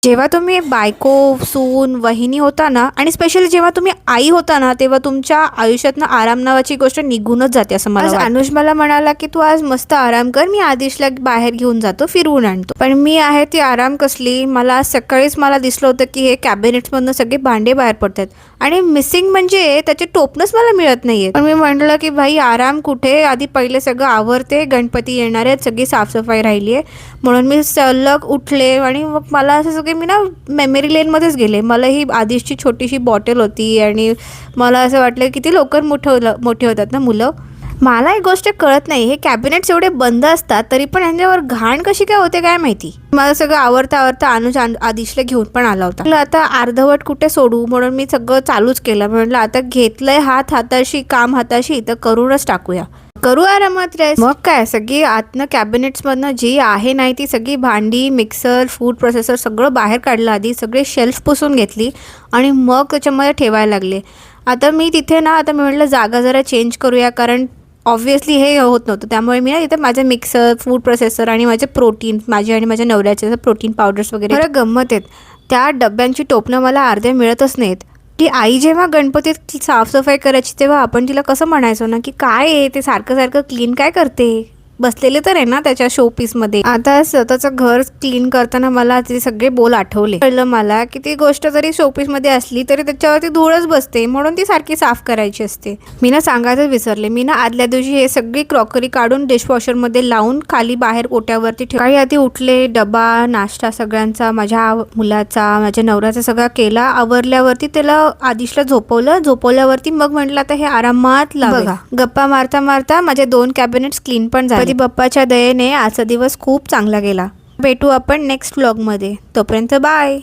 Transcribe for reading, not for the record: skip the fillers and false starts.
जेव्हा तुम्ही बायको, सून, वहिनी होता ना आणि स्पेशली जेव्हा तुम्ही आई होता ना, तेव्हा तुमच्या आयुष्यातनं आराम नावाची गोष्ट निघूनच जाते असं मला वाटतं. अनुज मला म्हणाला की तू आज मस्त आराम कर, मी आदिशला बाहेर घेऊन जातो, फिरवून आणतो. पण मी आहे ती आराम कसली. मला आज सकाळीच मला दिसलं होतं की हे कॅबिनेट्समधनं सगळे भांडे बाहेर पडतात आणि मिसिंग म्हणजे त्याचे टोपणच मला मिळत नाहीये. पण मी म्हटलं की भाई आराम कुठे, आधी पहिले सगळं आवरते, गणपती येणार आहेत, सगळी साफसफाई राहिली आहे. म्हणून मी सलग उठले आणि मग मला असं सगळे मी ना मेमरी लेनमध्येच गेले. मला ही आदिशची छोटीशी बॉटल होती आणि मला असं वाटलं किती लवकर मोठे होतात ना मुलं. मला एक गोष्ट कळत नाही, हे कॅबिनेट्स एवढे बंद असतात तरी पण यांच्यावर घाण कशी काय होते काय माहिती. मला सगळं आवरता अनुज आदिशला घेऊन पण आला होता. म्हटलं आता अर्धवट कुठे सोडू, म्हणून मी सगळं चालूच केलं. म्हटलं आता घेतलंय हाताशी काम हाताशी तर करूनच टाकूया, करू आरामात रेस्ट. मग काय सगळी आतनं कॅबिनेट्समधनं जी आहे नाही ती सगळी भांडी, मिक्सर, फूड प्रोसेसर सगळं बाहेर काढलं. आधी सगळे शेल्फ पुसून घेतली आणि मग त्याच्यामध्ये ठेवायला लागले. आता मी तिथे ना आता मी म्हटलं जागा जरा चेंज करूया, कारण ऑब्व्हियसली हे होत नव्हतं. त्यामुळे मी ना इथे माझे मिक्सर, फूड प्रोसेसर आणि माझे प्रोटीन, माझे आणि माझ्या नवऱ्याचे प्रोटीन पावडर्स वगैरे खरं गंमत आहेत. त्या डब्यांची टोपणं मला अर्ध्या मिळतच नाहीत. की आई जेव्हा गणपतीत साफसफाई करायची तेव्हा आपण तिला कसं म्हणायचो ना की काय आहे ते सारखं सारखं क्लीन काय करते, बसलेले तर आहे ना त्याच्या शो पीसमध्ये. आता स्वतःचं घर क्लीन करताना मला ते सगळे बोल आठवले. कळलं मला की ती गोष्ट जरी शोपीसमध्ये असली तरी त्याच्यावरती धूळच बसते, म्हणून ती सारखी साफ करायची असते. मी ना सांगायचंच विसरले. मी ना आदल्या दिवशी हे सगळी क्रॉकरी काढून डिशवॉशरमध्ये लावून खाली बाहेर ओट्यावरती सकाळी आधी उठले, डबा नाश्ता सगळ्यांचा, माझ्या मुलाचा, माझ्या नवऱ्याचा सगळा केला. आवरल्यावरती त्याला आदिशला झोपवल्यावरती मग म्हटलं आता हे आरामात बघा. गप्पा मारता मारता माझे 2 कॅबिनेट्स क्लीन पण झाले. बाप्पाच्या दयेने आजचा दिवस खूप चांगला गेला. भेटू आपण नेक्स्ट व्लॉगमध्ये. तोपर्यंत बाय.